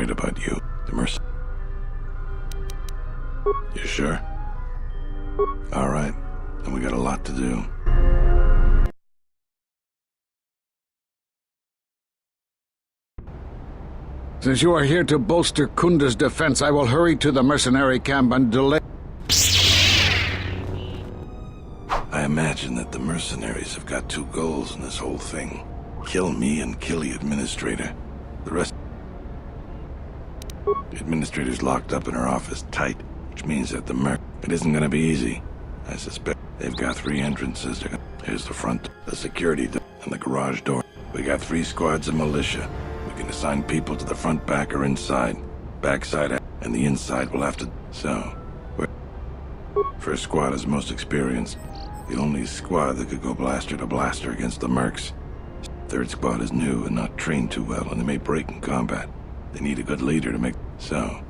right about you. The mercy. You sure? All right. Then we got a lot to do. Since you are here to bolster Kunda's defense, I will hurry to the mercenary camp and delay. I imagine that the mercenaries have got two goals in this whole thing. Kill me and kill the administrator. The rest... The administrator's locked up in her office tight, which means that it isn't gonna be easy. I suspect they've got 3 entrances. Here's the front, the security door, and the garage door. We got 3 squads of militia. We can assign people to the front, back, or inside. Backside, and the inside will have to... So... First squad is most experienced. The only squad that could go blaster to blaster against the mercs. Third squad is new and not trained too well, and they may break in combat. They need a good leader to make... So...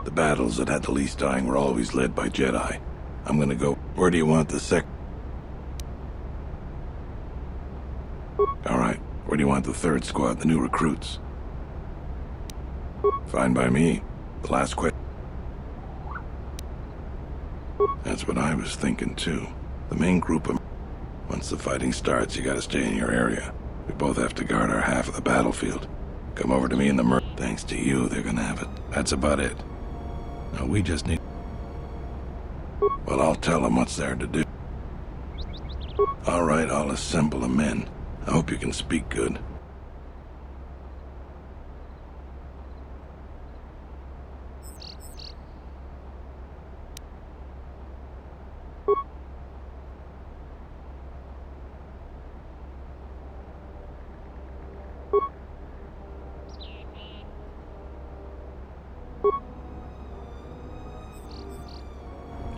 The battles that had the least dying were always led by Jedi. I'm gonna go... Where do you want the Alright, where do you want the third squad, the new recruits? Fine by me. The last question. That's what I was thinking too. The main group of... Once the fighting starts, you gotta stay in your area. We both have to guard our half of the battlefield. Come over to me in the Thanks to you, they're gonna have it. That's about it. Now we just need... Well, I'll tell them what's there to do. Alright, I'll assemble the men. I hope you can speak good.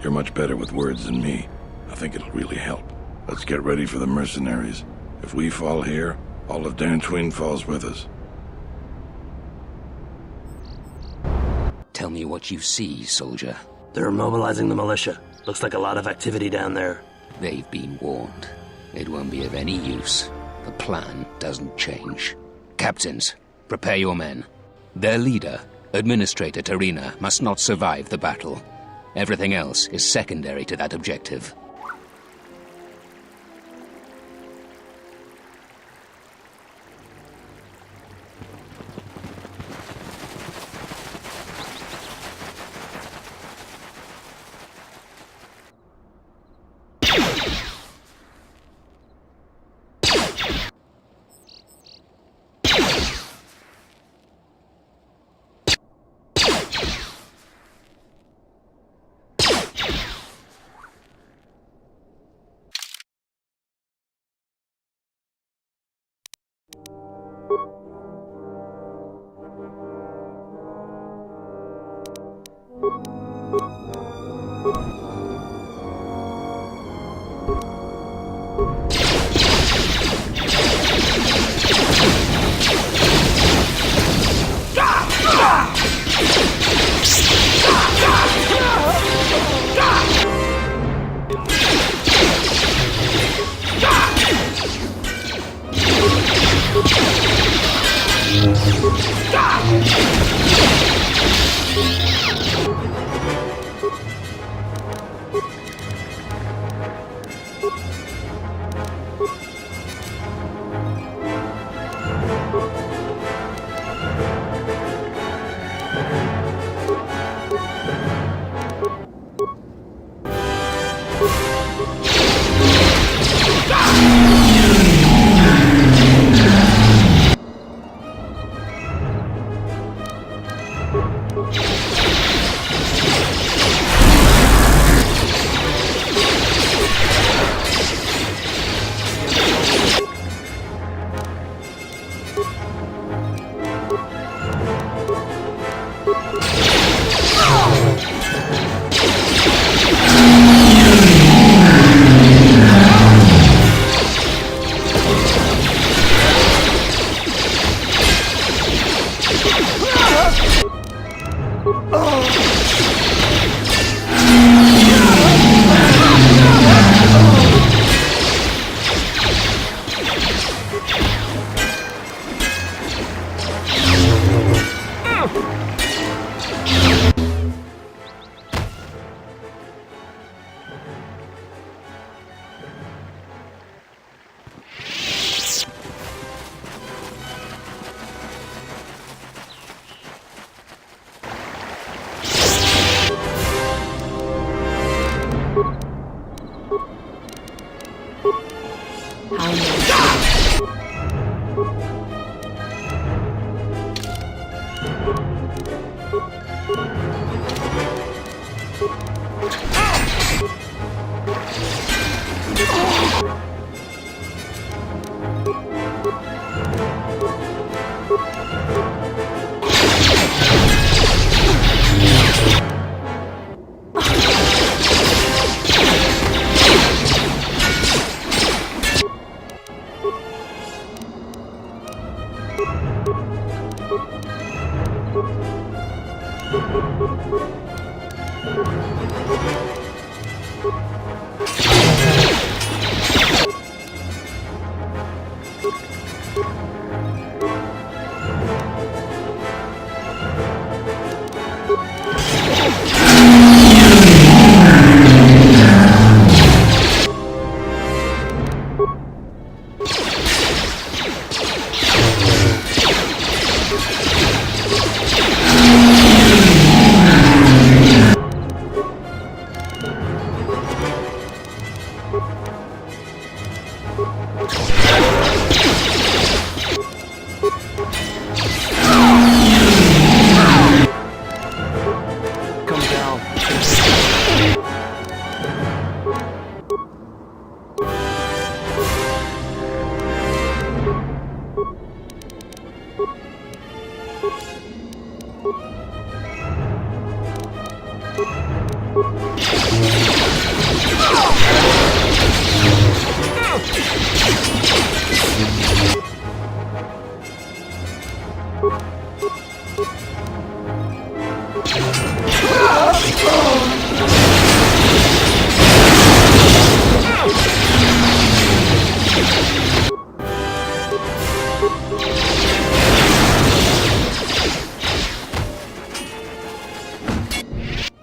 You're much better with words than me. I think it'll really help. Let's get ready for the mercenaries. If we fall here, all of Dantooine falls with us. Tell me what you see, soldier. They're mobilizing the militia. Looks like a lot of activity down there. They've been warned. It won't be of any use. The plan doesn't change. Captains, prepare your men. Their leader, Administrator Tarina, must not survive the battle. Everything else is secondary to that objective.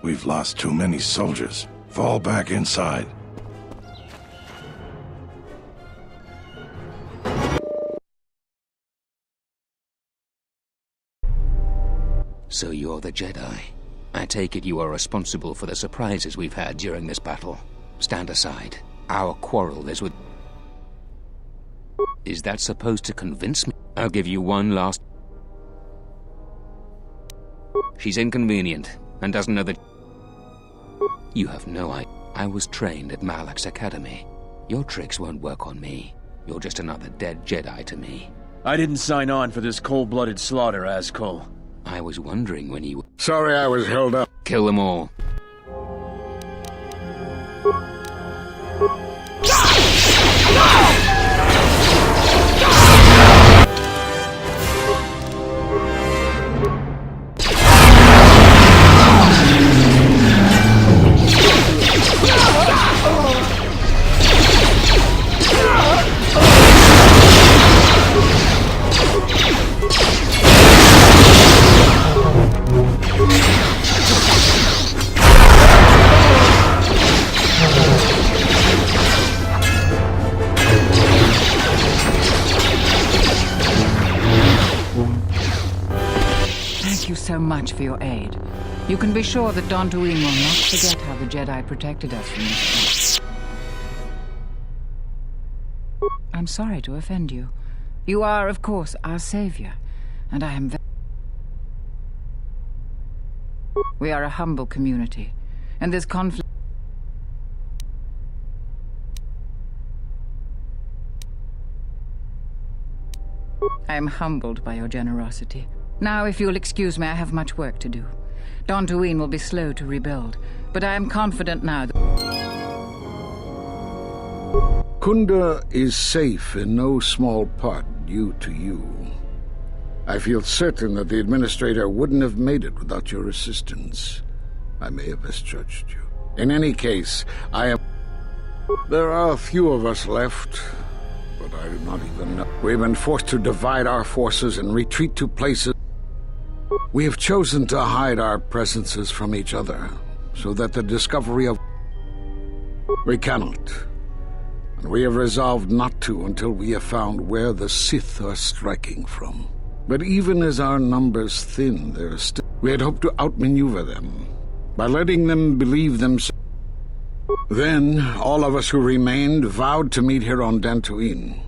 We've lost too many soldiers. Fall back inside. So you're the Jedi. I take it you are responsible for the surprises we've had during this battle. Stand aside. Our quarrel is with... Is that supposed to convince me? I'll give you one last... She's inconvenient, and doesn't know that... You have no idea. I was trained at Malak's Academy. Your tricks won't work on me. You're just another dead Jedi to me. I didn't sign on for this cold-blooded slaughter, Ascol. I was wondering when you... Sorry I was held up. Kill them all. Thank you so much for your aid. You can be sure that Dantooine will not forget how the Jedi protected us from this. I'm sorry to offend you. You are, of course, our savior, and I am very... We are a humble community, and this conflict... I am humbled by your generosity. Now, if you'll excuse me, I have much work to do. Dantooine will be slow to rebuild, but I am confident now that... Kunda is safe in no small part due to you. I feel certain that the Administrator wouldn't have made it without your assistance. I may have misjudged you. In any case, I am... There are a few of us left, but I do not even know. We've been forced to divide our forces and retreat to places... We have chosen to hide our presences from each other, so that the discovery of... We cannot. And we have resolved not to until we have found where the Sith are striking from. But even as our numbers thin, there is still... We had hoped to outmaneuver them, by letting them believe themselves. Then, all of us who remained vowed to meet here on Dantooine.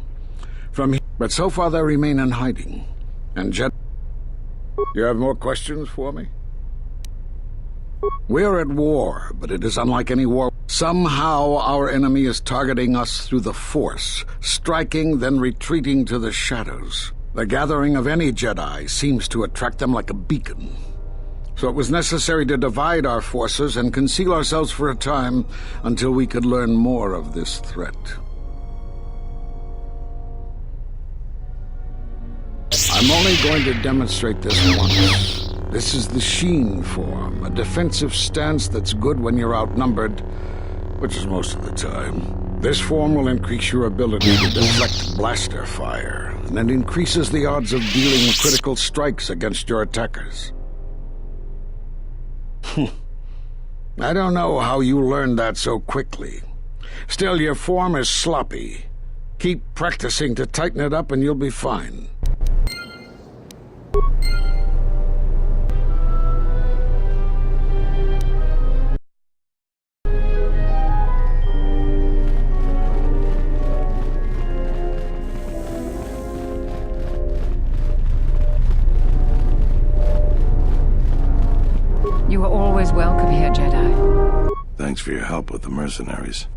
But so far they remain in hiding. And You have more questions for me? We're at war, but it is unlike any war. Somehow our enemy is targeting us through the Force, striking, then retreating to the shadows. The gathering of any Jedi seems to attract them like a beacon. So it was necessary to divide our forces and conceal ourselves for a time until we could learn more of this threat. I'm only going to demonstrate this once. This is the Sheen form, a defensive stance that's good when you're outnumbered, which is most of the time. This form will increase your ability to deflect blaster fire, and it increases the odds of dealing critical strikes against your attackers. I don't know how you learned that so quickly. Still, your form is sloppy. Keep practicing to tighten it up and you'll be fine. You are always welcome here, Jedi. Thanks for your help with the mercenaries.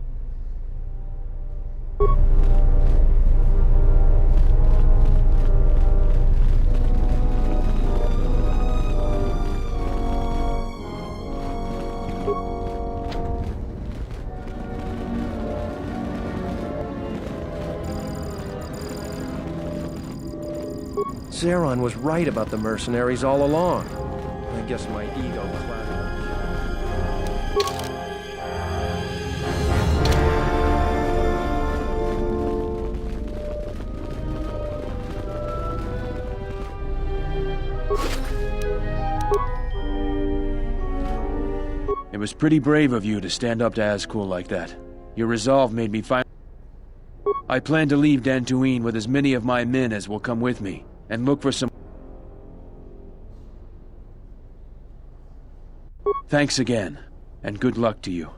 Zeron was right about the mercenaries all along. I guess my ego clouded. It was pretty brave of you to stand up to Azkul like that. Your resolve made me find. I plan to leave Dantooine with as many of my men as will come with me, and look for some. Thanks again, and good luck to you.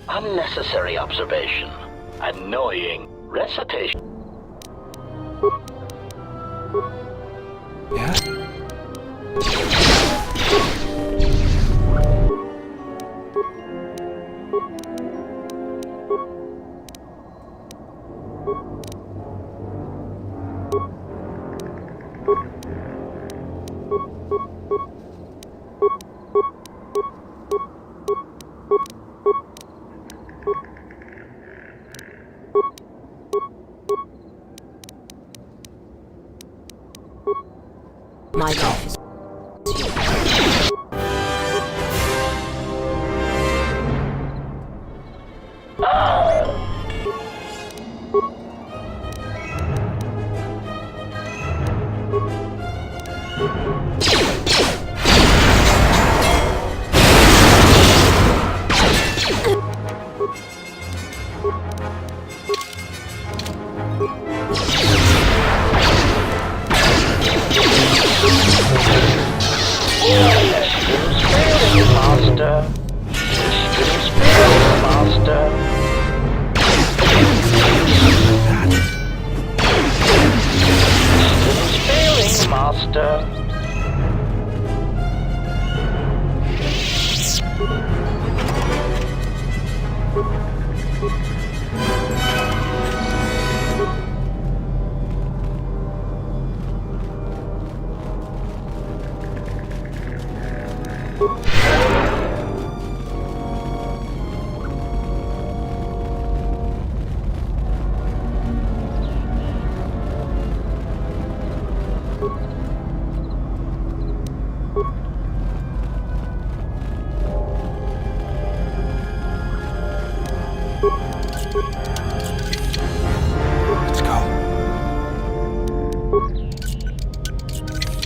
Unnecessary observation. Annoying recitation. Yeah? My life is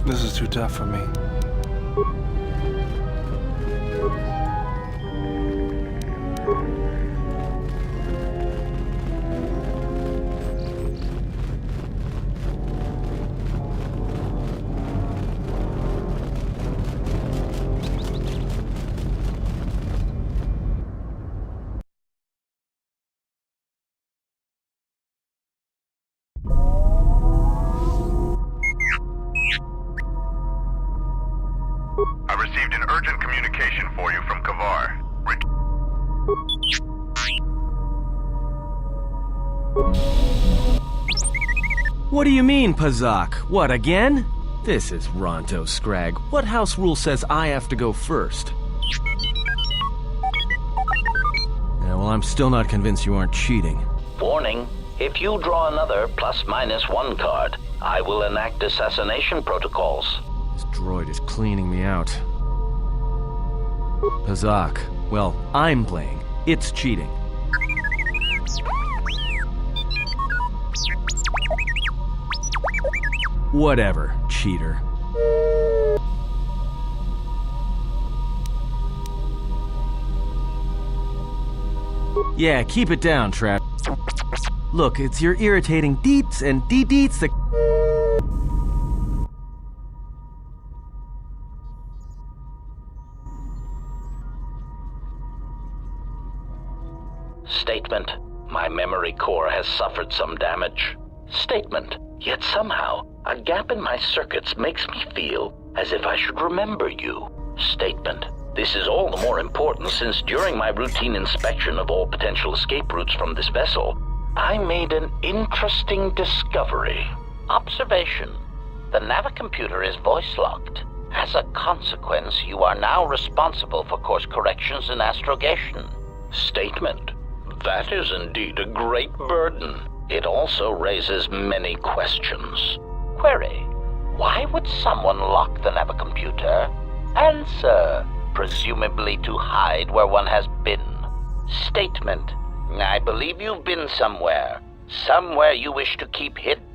This is too tough for me. What do you mean, Pazak? What, again? This is Ronto Scrag. What house rule says I have to go first? Yeah, well, I'm still not convinced you aren't cheating. Warning, if you draw another +/- card, I will enact assassination protocols. This droid is cleaning me out. Pazak, well, I'm playing. It's cheating. Whatever, cheater. Yeah, keep it down, Trap. Look, it's your irritating deets and de-deets that... Statement. My memory core has suffered some damage. Statement. Yet somehow, a gap in my circuits makes me feel as if I should remember you. Statement. This is all the more important since during my routine inspection of all potential escape routes from this vessel, I made an interesting discovery. Observation. The navicomputer is voice-locked. As a consequence, you are now responsible for course corrections and astrogation. Statement. That is indeed a great burden. It also raises many questions. Query. Why would someone lock the navicomputer? Answer. Presumably to hide where one has been. Statement. I believe you've been somewhere. Somewhere you wish to keep hidden.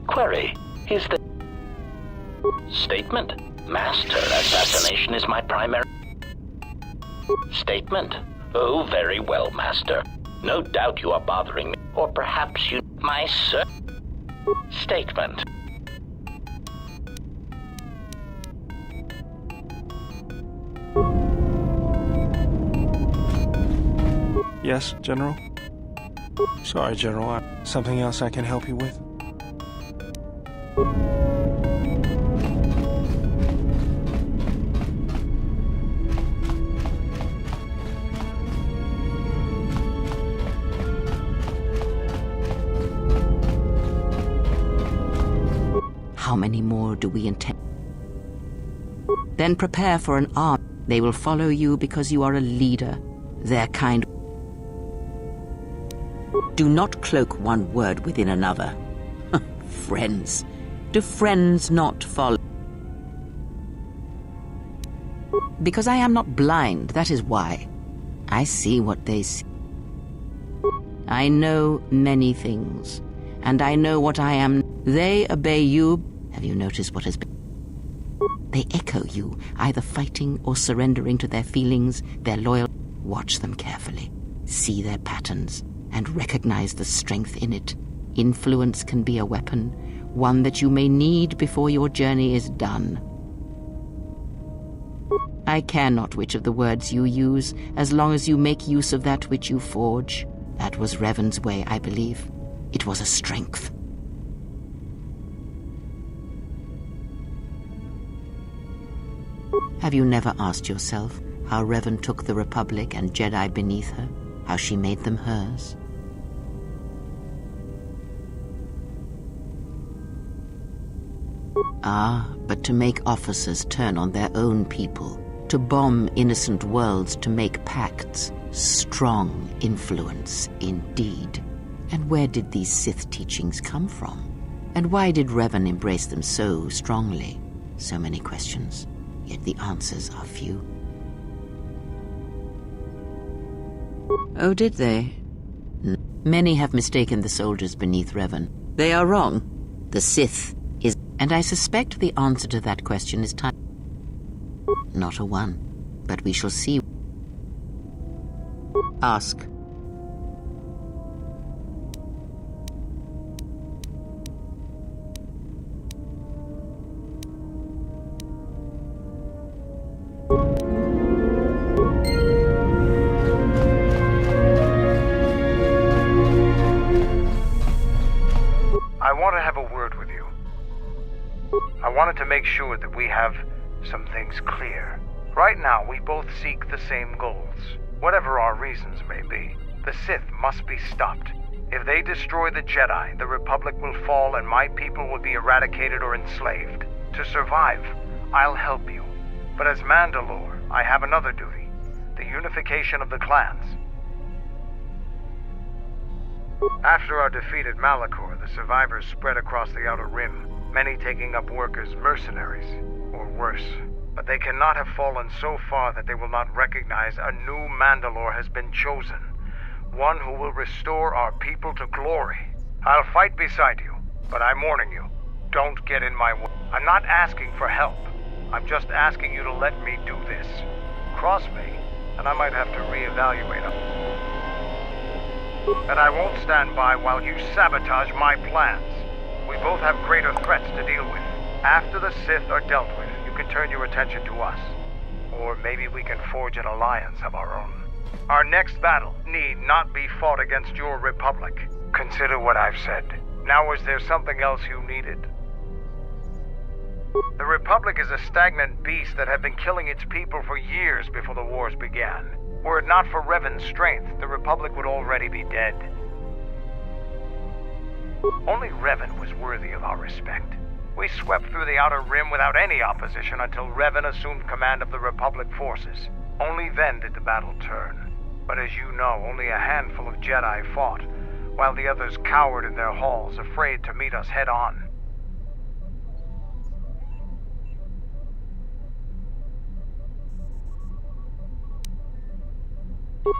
Query. Is the statement? Master, assassination is my primary statement. Oh, very well, Master. No doubt you are bothering me. Or perhaps you... My sir... Statement. Yes, General? Sorry, General. Something else I can help you with? How many more do we intend? Then prepare for an army. They will follow you because you are a leader. Their kind. Do not cloak one word within another. Friends. Do friends not follow? Because I am not blind, that is why. I see what they see. I know many things, and I know what I am. They obey you. Have you noticed what has been? They echo you, either fighting or surrendering to their feelings, their loyal. Watch them carefully, see their patterns, and recognize the strength in it. Influence can be a weapon, one that you may need before your journey is done. I care not which of the words you use, as long as you make use of that which you forge. That was Revan's way, I believe. It was a strength. Have you never asked yourself how Revan took the Republic and Jedi beneath her, how she made them hers? Ah, but to make officers turn on their own people, to bomb innocent worlds, to make pacts, strong influence indeed. And where did these Sith teachings come from? And why did Revan embrace them so strongly? So many questions, yet the answers are few. Oh, did they? Many have mistaken the soldiers beneath Revan. They are wrong. The Sith is... And I suspect the answer to that question is time. Not a one, but we shall see. Ask. I want to have a word with you. I wanted to make sure that we have some things clear. Right now, we both seek the same goals. Whatever our reasons may be, the Sith must be stopped. If they destroy the Jedi, the Republic will fall and my people will be eradicated or enslaved. To survive, I'll help you. But as Mandalore, I have another duty. The unification of the clans. After our defeat at Malachor, the survivors spread across the Outer Rim, many taking up work as mercenaries, or worse. But they cannot have fallen so far that they will not recognize a new Mandalore has been chosen. One who will restore our people to glory. I'll fight beside you, but I'm warning you, don't get in my way. I'm not asking for help. I'm just asking you to let me do this. Cross me, and I might have to reevaluate them. And I won't stand by while you sabotage my plans. We both have greater threats to deal with. After the Sith are dealt with, you can turn your attention to us. Or maybe we can forge an alliance of our own. Our next battle need not be fought against your Republic. Consider what I've said. Now, is there something else you needed? The Republic is a stagnant beast that had been killing its people for years before the wars began. Were it not for Revan's strength, the Republic would already be dead. Only Revan was worthy of our respect. We swept through the Outer Rim without any opposition until Revan assumed command of the Republic forces. Only then did the battle turn. But as you know, only a handful of Jedi fought, while the others cowered in their halls, afraid to meet us head-on.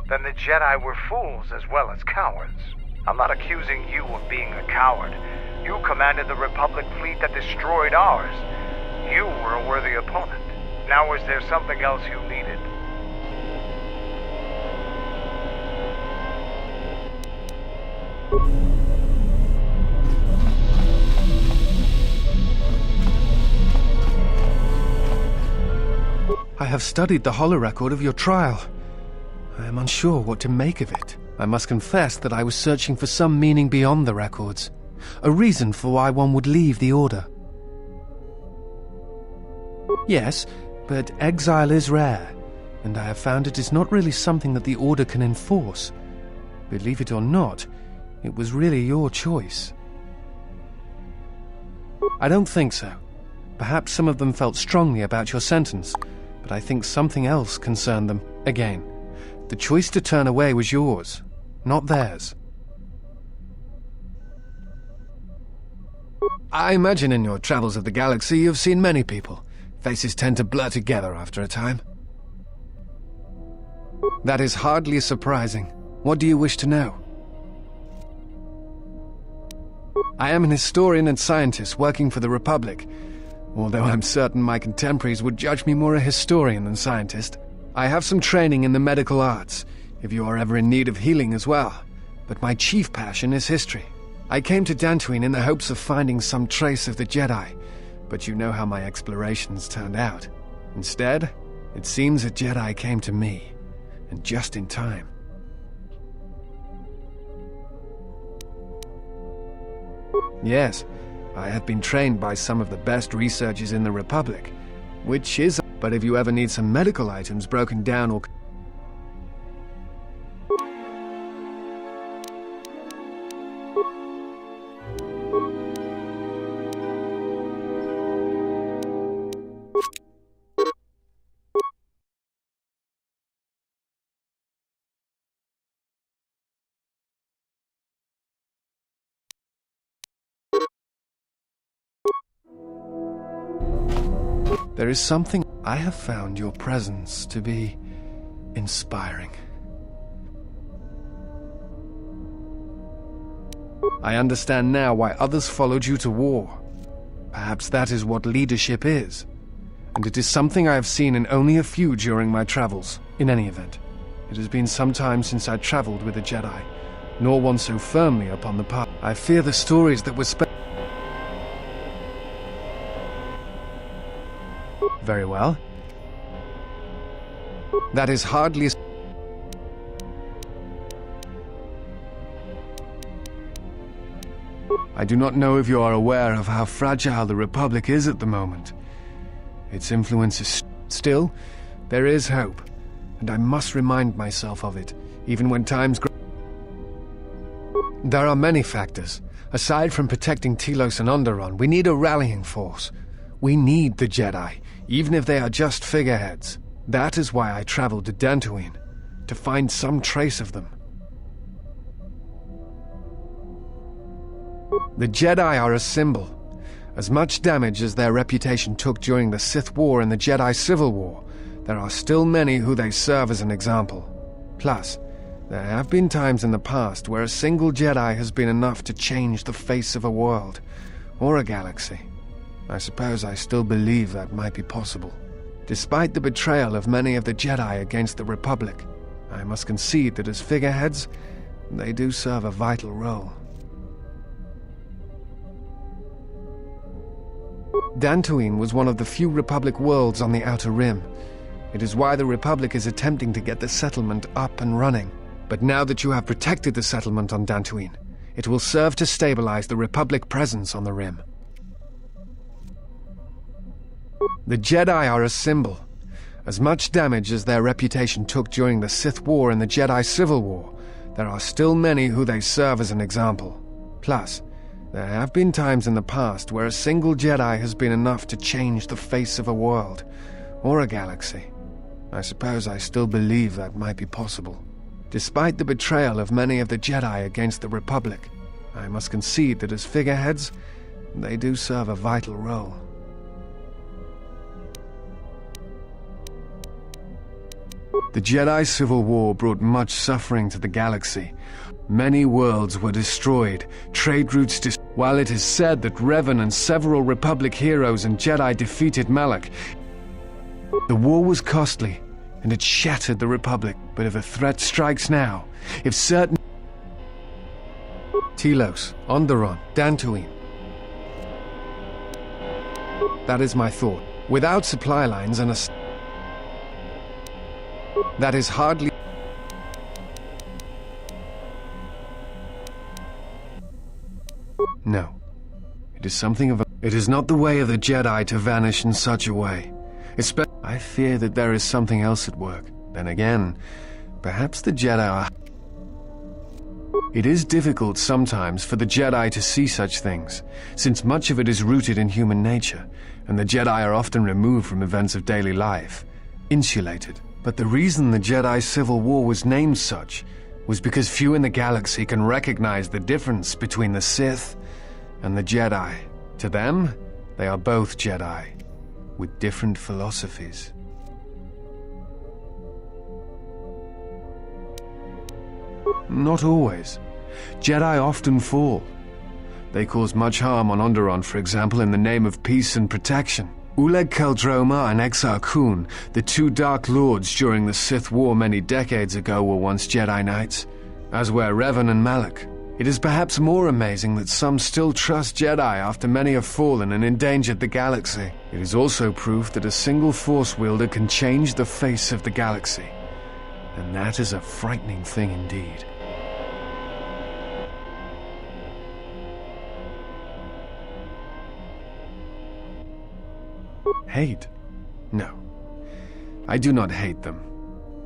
Then the Jedi were fools as well as cowards. I'm not accusing you of being a coward. You commanded the Republic fleet that destroyed ours. You were a worthy opponent. Now is there something else you needed? I have studied the holorecord of your trial. I am unsure what to make of it. I must confess that I was searching for some meaning beyond the records, a reason for why one would leave the Order. Yes, but exile is rare, and I have found it is not really something that the Order can enforce. Believe it or not, it was really your choice. I don't think so. Perhaps some of them felt strongly about your sentence, but I think something else concerned them. Again, the choice to turn away was yours, not theirs. I imagine in your travels of the galaxy you've seen many people. Faces tend to blur together after a time. That is hardly surprising. What do you wish to know? I am an historian and scientist working for the Republic, although I'm certain my contemporaries would judge me more a historian than scientist. I have some training in the medical arts, if you are ever in need of healing as well, but my chief passion is history. I came to Dantooine in the hopes of finding some trace of the Jedi, but you know how my explorations turned out. Instead, it seems a Jedi came to me, and just in time. Yes, I have been trained by some of the best researchers in the Republic, which is... But if you ever need some medical items broken down or... There is something... I have found your presence to be inspiring. I understand now why others followed you to war. Perhaps that is what leadership is. And it is something I have seen in only a few during my travels. In any event, it has been some time since I traveled with a Jedi, nor one so firmly upon the path. I fear the stories that were Very well. That is hardly... I do not know if you are aware of how fragile the Republic is at the moment. Its influence is... Still, there is hope, and I must remind myself of it, even when times grow... There are many factors. Aside from protecting Telos and Onderon, we need a rallying force. We need the Jedi, even if they are just figureheads. That is why I traveled to Dantooine, to find some trace of them. The Jedi are a symbol. As much damage as their reputation took during the Sith War and the Jedi Civil War, there are still many who they serve as an example. Plus, there have been times in the past where a single Jedi has been enough to change the face of a world, or a galaxy. I suppose I still believe that might be possible. Despite the betrayal of many of the Jedi against the Republic, I must concede that as figureheads, they do serve a vital role. Dantooine was one of the few Republic worlds on the Outer Rim. It is why the Republic is attempting to get the settlement up and running. But now that you have protected the settlement on Dantooine, it will serve to stabilize the Republic presence on the Rim. The Jedi are a symbol. As much damage as their reputation took during the Sith War and the Jedi Civil War, there are still many who they serve as an example. Plus, There have been times in the past where a single Jedi has been enough to change the face of a world, or a galaxy. I suppose I still believe that might be possible. Despite the betrayal of many of the Jedi against the Republic, I must concede that as figureheads, they do serve a vital role. The Jedi Civil War brought much suffering to the galaxy. Many worlds were destroyed, trade routes While it is said that Revan and several Republic heroes and Jedi defeated Malak, the war was costly, and it shattered the Republic. But if a threat strikes now, if certain Telos, Onderon, Dantooine. That is my thought. Without supply lines and a... That is hardly... No. It is something of a... It is not the way of the Jedi to vanish in such a way. I fear that there is something else at work. Then again, perhaps the Jedi are... It is difficult sometimes for the Jedi to see such things, since much of it is rooted in human nature, and the Jedi are often removed from events of daily life, insulated. But the reason the Jedi Civil War was named such was because few in the galaxy can recognize the difference between the Sith and the Jedi. To them, they are both Jedi, with different philosophies. Not always. Jedi often fall. They cause much harm on Onderon, for example, in the name of peace and protection. Uleg Keldroma and Exar Kun, the two Dark Lords during the Sith War many decades ago, were once Jedi Knights, as were Revan and Malak. It is perhaps more amazing that some still trust Jedi after many have fallen and endangered the galaxy. It is also proof that a single Force wielder can change the face of the galaxy. And that is a frightening thing indeed. Hate? No. I do not hate them.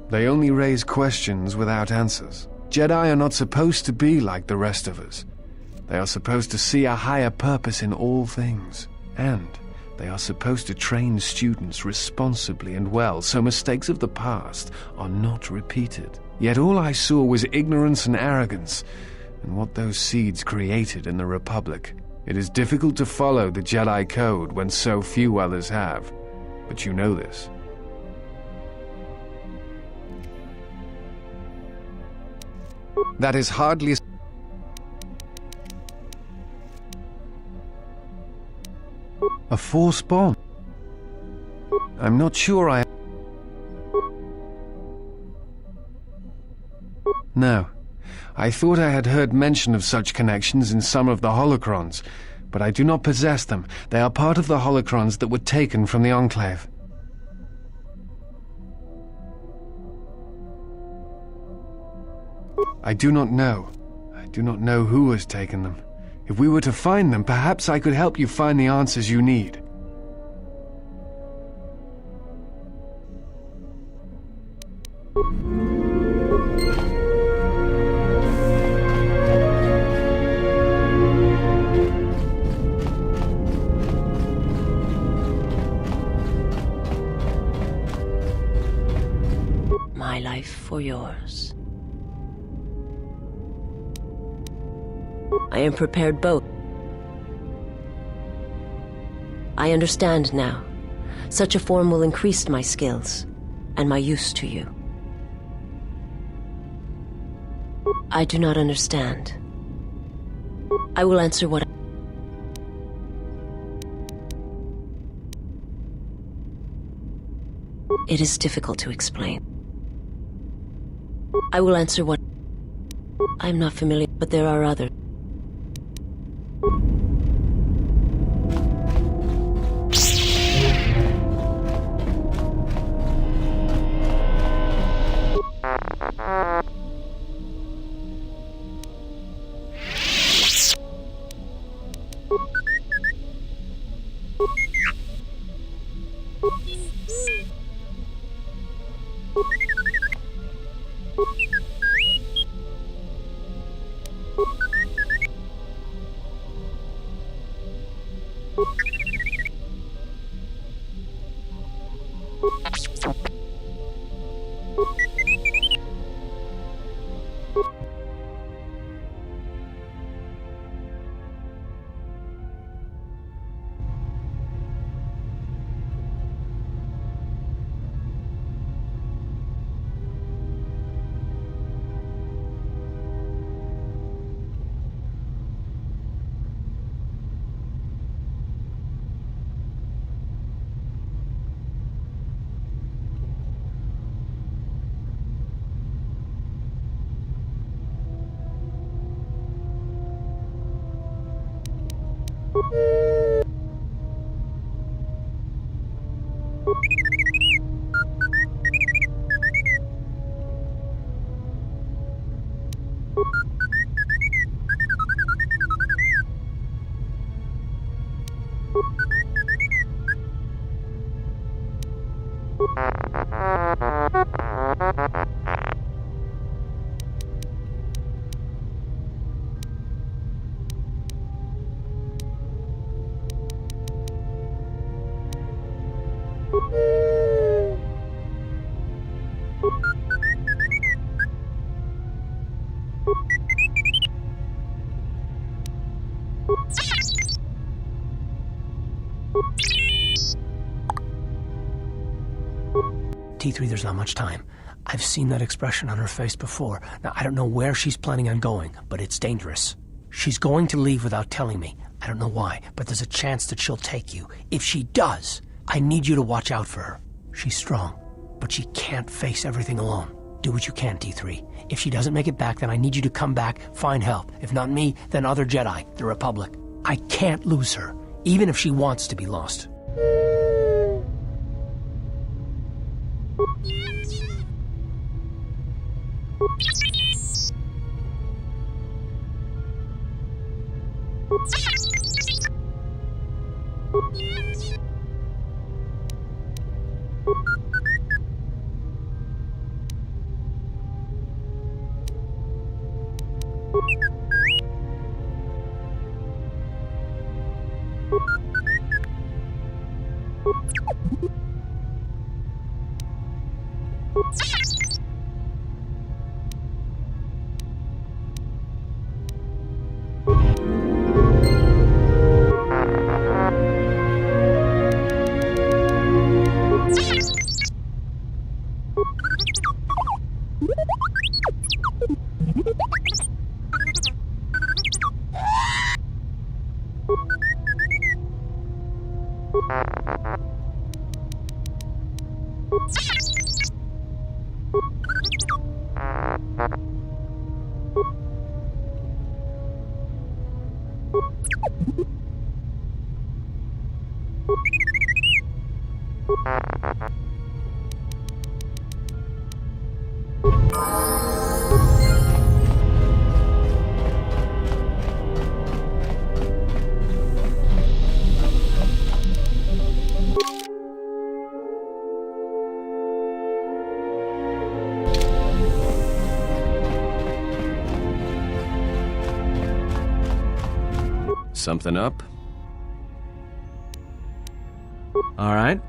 They only raise questions without answers. Jedi are not supposed to be like the rest of us. They are supposed to see a higher purpose in all things. And they are supposed to train students responsibly and well, so mistakes of the past are not repeated. Yet all I saw was ignorance and arrogance, and what those seeds created in the Republic. It is difficult to follow the Jedi Code when so few others have, but you know this. That is hardly... A Force bomb? I'm not sure I... No. I thought I had heard mention of such connections in some of the holocrons, but I do not possess them. They are part of the holocrons that were taken from the Enclave. I do not know. I do not know who has taken them. If we were to find them, perhaps I could help you find the answers you need. My life for yours. I am prepared both. I understand now. Such a form will increase my skills and my use to you. I do not understand. I will answer what It is difficult to explain. I will answer what I am not familiar, but there are others. T3, there's not much time. I've seen that expression on her face before. Now, I don't know where she's planning on going, but it's dangerous. She's going to leave without telling me. I don't know why, but there's a chance that she'll take you. If she does, I need you to watch out for her. She's strong, but she can't face everything alone. Do what you can, T3. If she doesn't make it back, then I need you to come back, find help. If not me, then other Jedi, the Republic. I can't lose her, even if she wants to be lost. Something up? All right.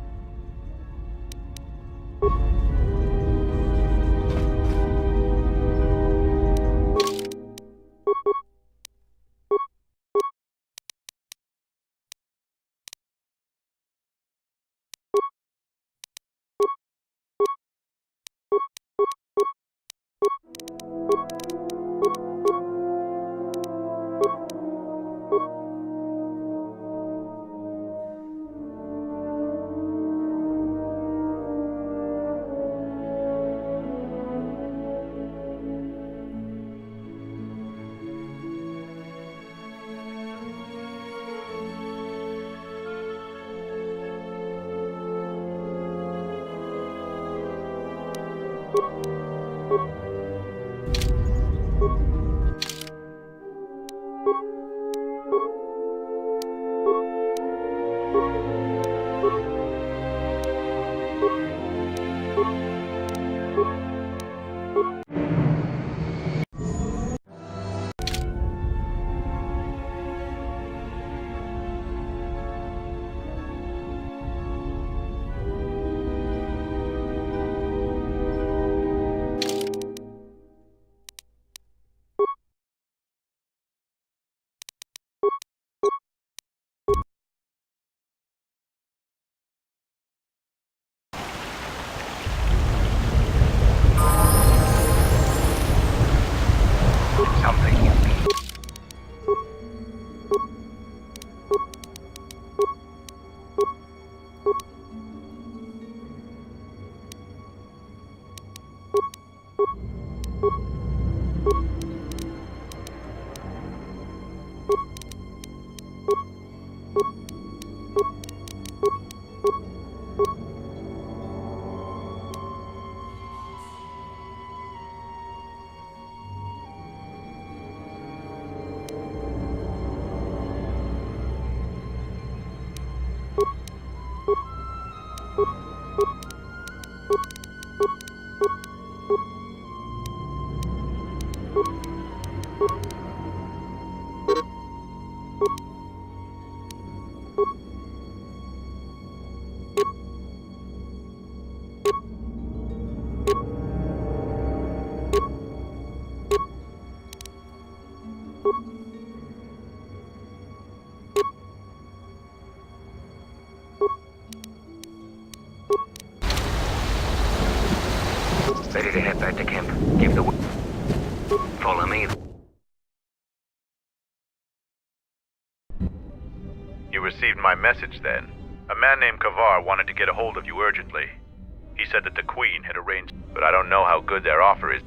ready to head back to camp. Give the... Follow me. You received my message then. A man named Kavar wanted to get a hold of you urgently. He said that the Queen had arranged, but I don't know how good their offer is.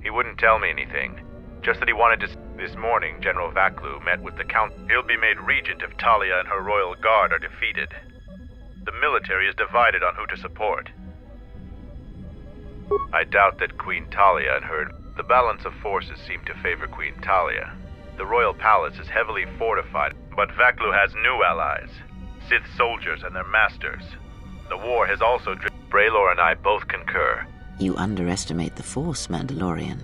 He wouldn't tell me anything. Just that he wanted to... This morning, General Vaklu met with the Count. He'll be made regent if Talia and her royal guard are defeated. The military is divided on who to support. I doubt that Queen Talia and her... The balance of forces seem to favor Queen Talia. The royal palace is heavily fortified, but Vaklu has new allies. Sith soldiers and their masters. The war has also driven... Braylor and I both concur. You underestimate the Force, Mandalorian.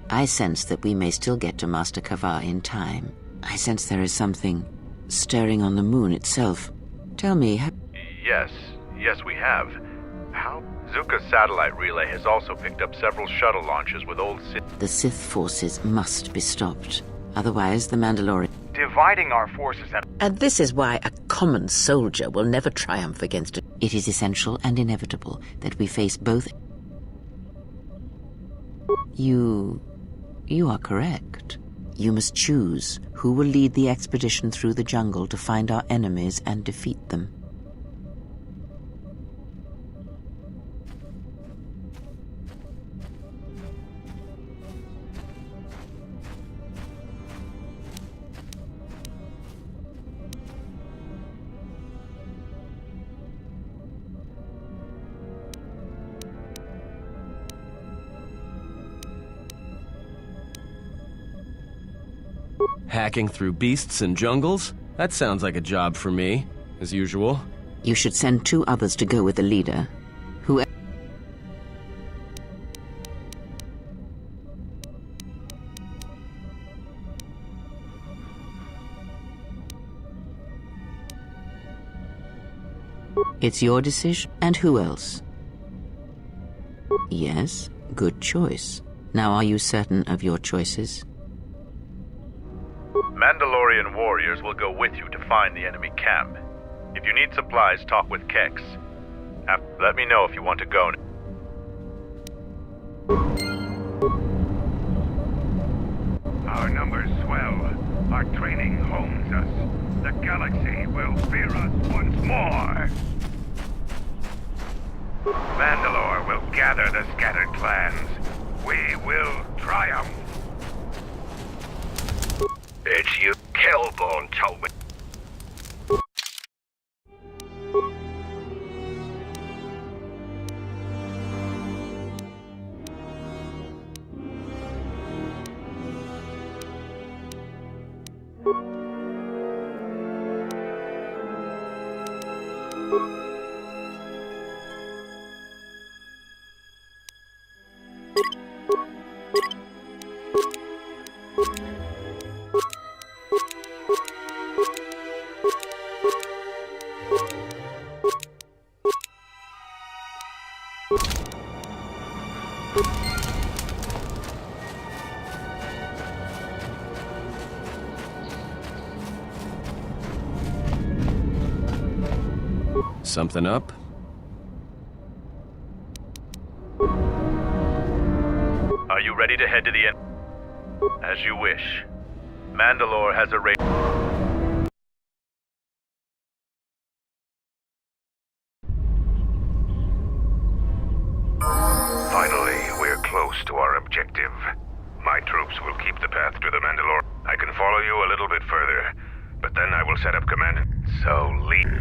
I sense that we may still get to Master Kavar in time. I sense there is something stirring on the moon itself. Tell me, Yes, we have. How? Zuka's satellite relay has also picked up several shuttle launches with old Sith... The Sith forces must be stopped. Otherwise, the Mandalorian... Dividing our forces at... And this is why a common soldier will never triumph against it. It is essential and inevitable that we face both... You are correct. You must choose who will lead the expedition through the jungle to find our enemies and defeat them. Hacking through beasts and jungles? That sounds like a job for me, as usual. You should send 2 others to go with the leader. Who... It's your decision. And who else? Yes, good choice. Now are you certain of your choices? Mandalorian warriors will go with you to find the enemy camp. If you need supplies, talk with Kex. Let me know if you want to go. Our numbers swell. Our training hones us. The galaxy will fear us once more. Mandalore will gather the scattered clans. We will triumph. It's you, Kelborn told me. Something up? Are you ready to head to the end? As you wish. Mandalore has arranged... Finally, we're close to our objective. My troops will keep the path to the Mandalore. I can follow you a little bit further, but then I will set up command. So lead...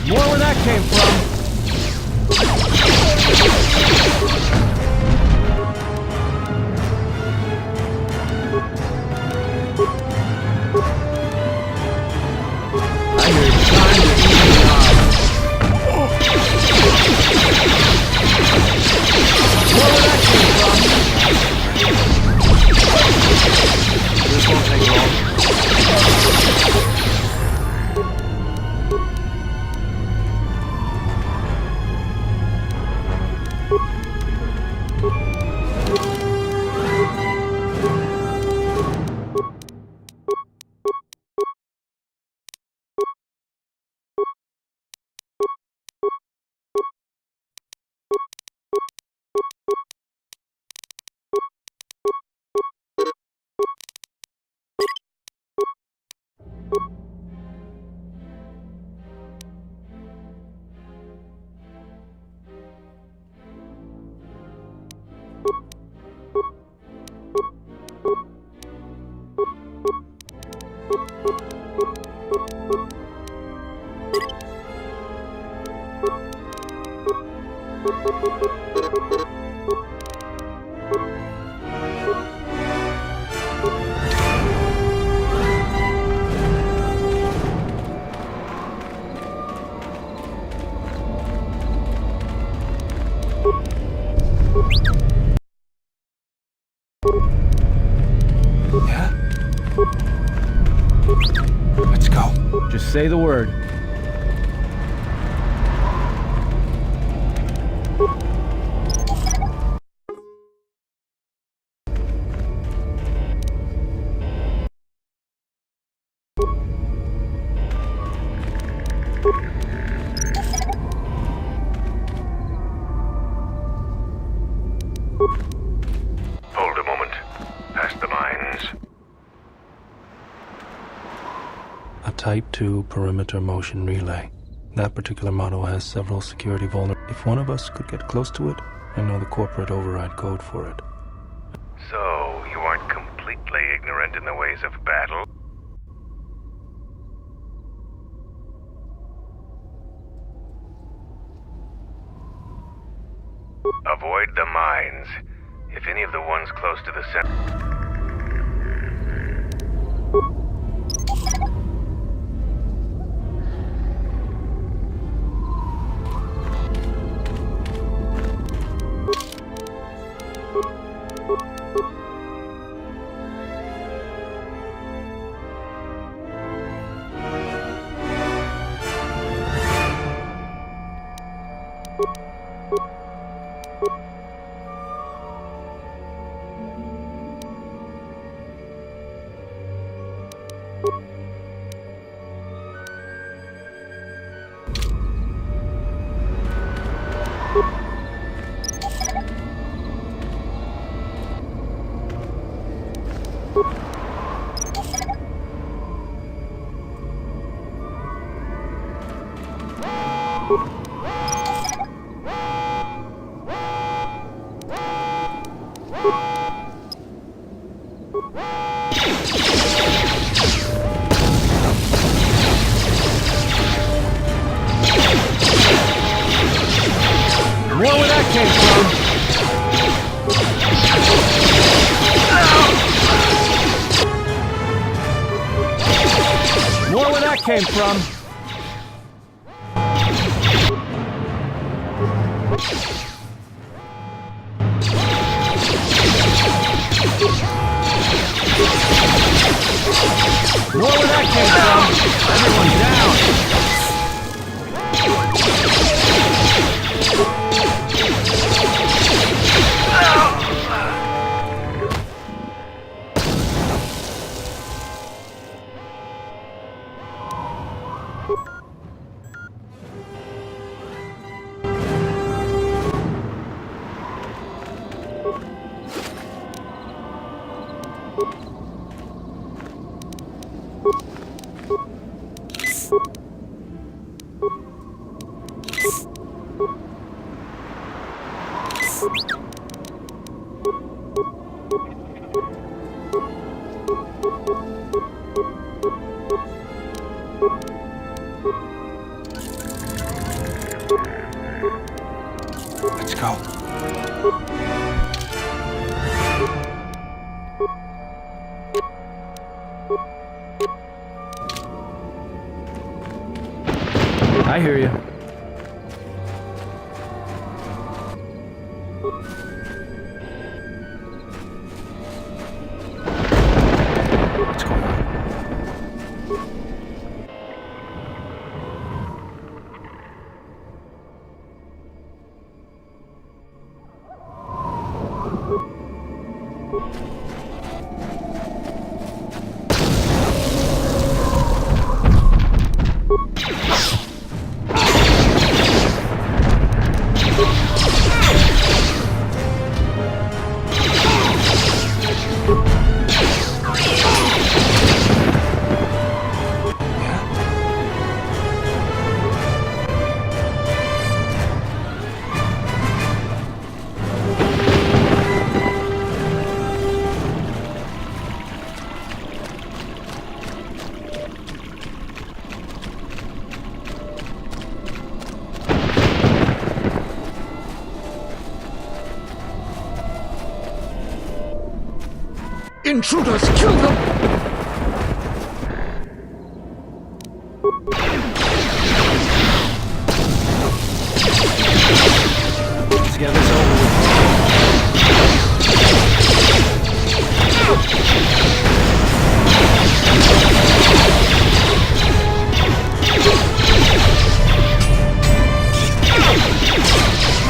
More where that came from. I hear it's time to eat the odds. More where that came from. This won't take long. Let's go. Just say the word. Hold a moment. Past the mines. A Type 2 perimeter motion relay. That particular model has several security vulnerabilities. If one of us could get close to it, I know the corporate override code for it. So, you aren't completely ignorant in the ways of battle? Avoid the mines. If any of the ones close to the center... Came from. More where that came from. Everyone down. Let's go. I hear you. What's going on? Intruders, kill them! Let's get this over with.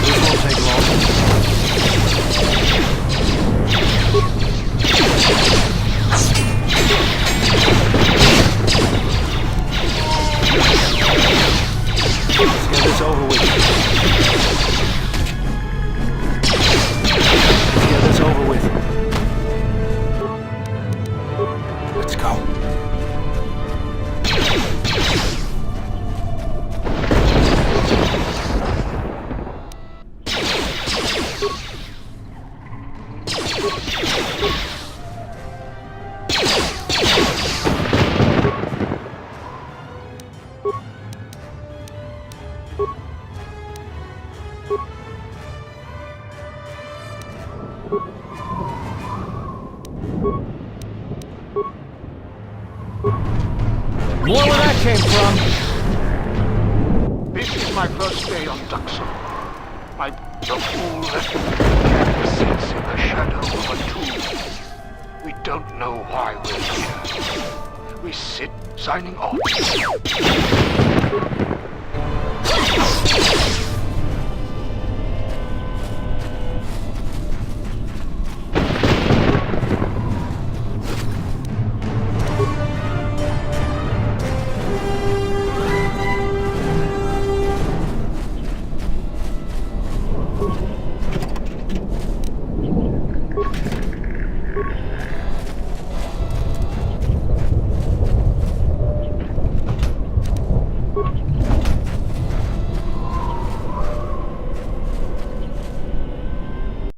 This won't take long. More where that came from. This is my first day on Duxon. The fool that sits in the shadow of a tomb. We don't know why we're here. We sit signing off.